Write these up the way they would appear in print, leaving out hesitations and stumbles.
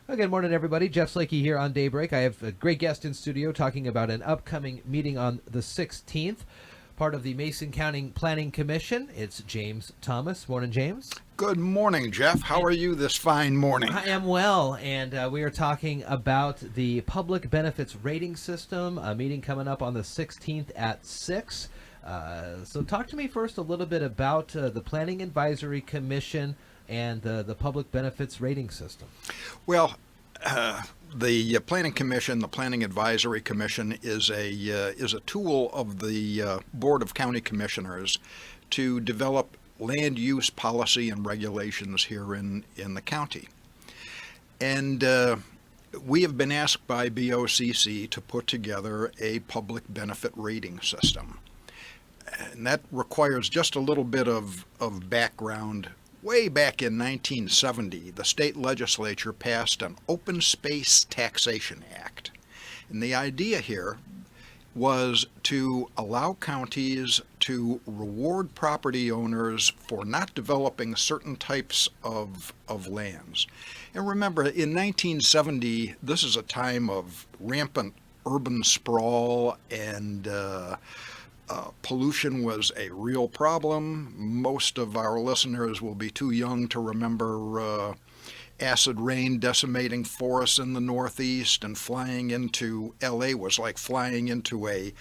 Well, good morning, everybody. Jeff Slakey here on Daybreak. I have a great guest in studio talking about an upcoming meeting on the 16th, part of the Mason County Planning Commission. It's James Thomas. Morning, James. Good morning, Jeff. How are you this fine morning? I am well, and we are talking about the Public Benefits Rating System, a meeting coming up on the 16th at 6. So talk to me first a little bit about the Planning Advisory Commission and the Public Benefits Rating System. Well, the Planning Commission, the Planning Advisory Commission, is a tool of the Board of County Commissioners to develop land use policy and regulations here in the county. And we have been asked by BOCC to put together a public benefit rating system. And that requires just a little bit of background. Way back in 1970, the state legislature passed an Open Space Taxation Act. And the idea here was to allow counties to reward property owners for not developing certain types of lands. And remember, in 1970, this is a time of rampant urban sprawl and pollution was a real problem. Most of our listeners will be too young to remember acid rain decimating forests in the Northeast, and flying into LA was like flying into a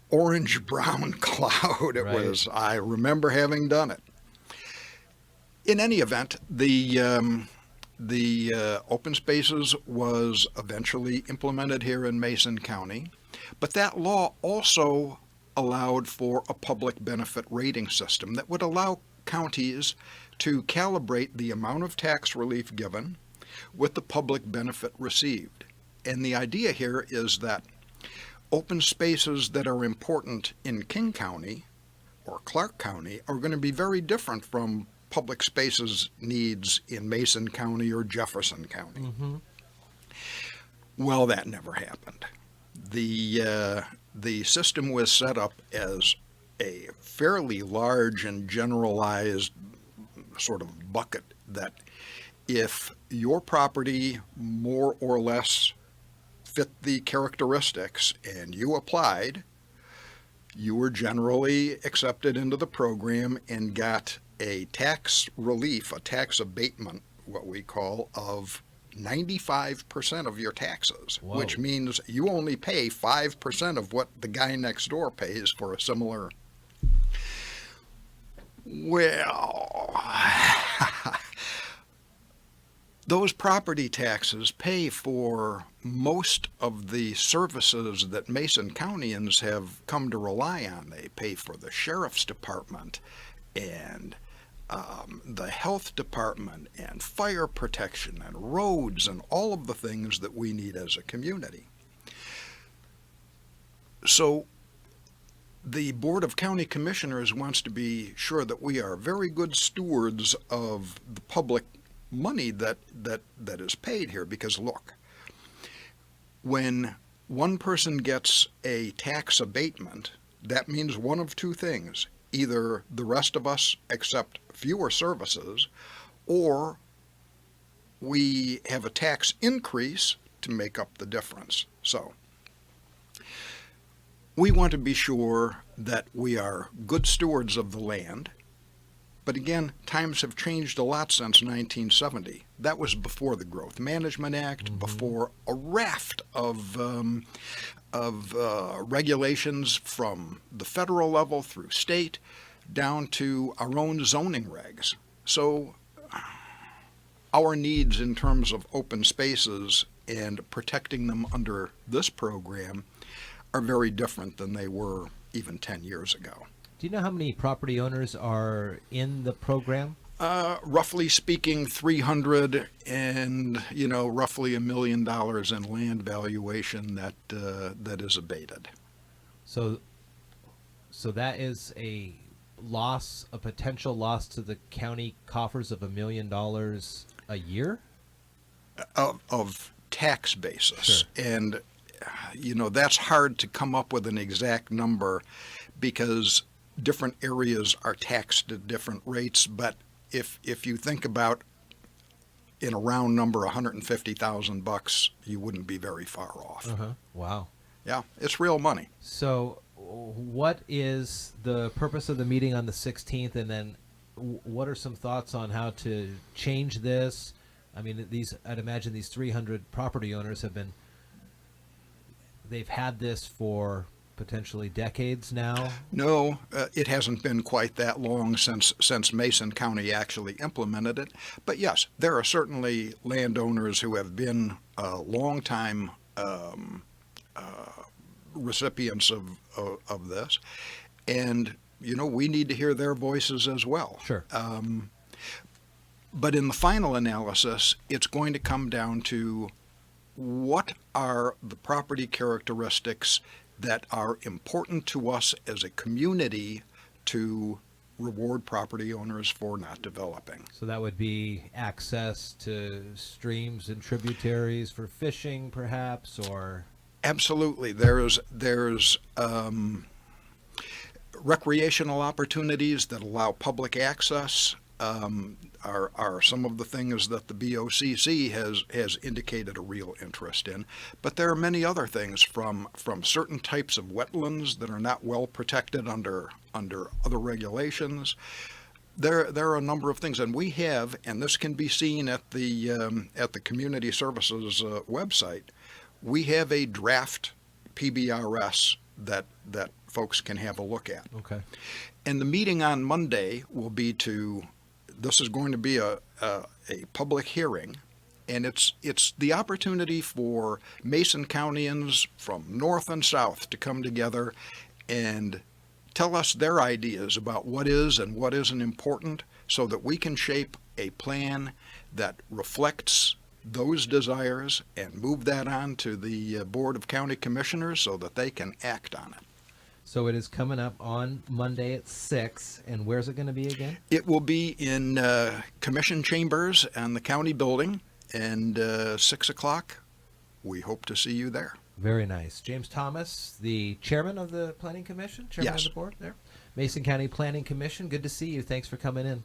orange-brown cloud. I remember having done it. In any event, the open spaces was eventually implemented here in Mason County. But that law also allowed for a public benefit rating system that would allow counties to calibrate the amount of tax relief given with the public benefit received. And the idea here is that open spaces that are important in King County or Clark County are going to be very different from public spaces needs in Mason County or Jefferson County. Mm-hmm. Well, that never happened. The system was set up as a fairly large and generalized sort of bucket that if your property more or less fit the characteristics and you applied, you were generally accepted into the program and got a tax relief, a tax abatement, what we call, of 95% of your taxes. Whoa. Which means you only pay 5% of what the guy next door pays for a similar. Well, those property taxes pay for most of the services that Mason Countyans have come to rely on. They pay for the sheriff's department and the health department and fire protection and roads and all of the things that we need as a community. So the Board of County Commissioners wants to be sure that we are very good stewards of the public money that is paid here, because look, when one person gets a tax abatement, that means one of two things. Either the rest of us accept fewer services, or we have a tax increase to make up the difference. So we want to be sure that we are good stewards of the land. But again, times have changed a lot since 1970. That was before the Growth Management Act, mm-hmm. before a raft of regulations from the federal level through state down to our own zoning regs. So our needs in terms of open spaces and protecting them under this program are very different than they were even 10 years ago. Do you know how many property owners are in the program? Roughly speaking, 300, and roughly $1 million in land valuation that is abated. So that is a potential loss to the county coffers of $1 million a year of tax basis. Sure. And that's hard to come up with an exact number because different areas are taxed at different rates. But if you think about in a round number, $150,000, you wouldn't be very far off. Wow. Yeah, it's real money. So, what is the purpose of the meeting on the 16th, and then what are some thoughts on how to change this? I mean, I'd imagine these 300 property owners they've had this for potentially decades now. No, it hasn't been quite that long since Mason County actually implemented it. But yes, there are certainly landowners who have been long-time recipients of this, and we need to hear their voices as well. Sure. But in the final analysis, it's going to come down to what are the property characteristics that are important to us as a community to reward property owners for not developing. So that would be access to streams and tributaries for fishing, perhaps, or... Absolutely. There's recreational opportunities that allow public access. Are some of the things that the BOCC has indicated a real interest in. But there are many other things, from certain types of wetlands that are not well protected under other regulations. There are a number of things, and we have, and this can be seen at the Community Services website. We have a draft PBRS that folks can have a look at. Okay. And the meeting on Monday will be this is going to be a public hearing, and it's the opportunity for Mason Countyans from north and south to come together and tell us their ideas about what is and what isn't important, so that we can shape a plan that reflects those desires and move that on to the Board of County Commissioners so that they can act on it. So it is coming up on Monday at 6, and where's it going to be again? It will be in Commission Chambers and the County Building, and 6 o'clock. We hope to see you there. Very nice. James Thomas, the chairman of the Planning Commission, chairman Yes. of the board there. Mason County Planning Commission, good to see you. Thanks for coming in.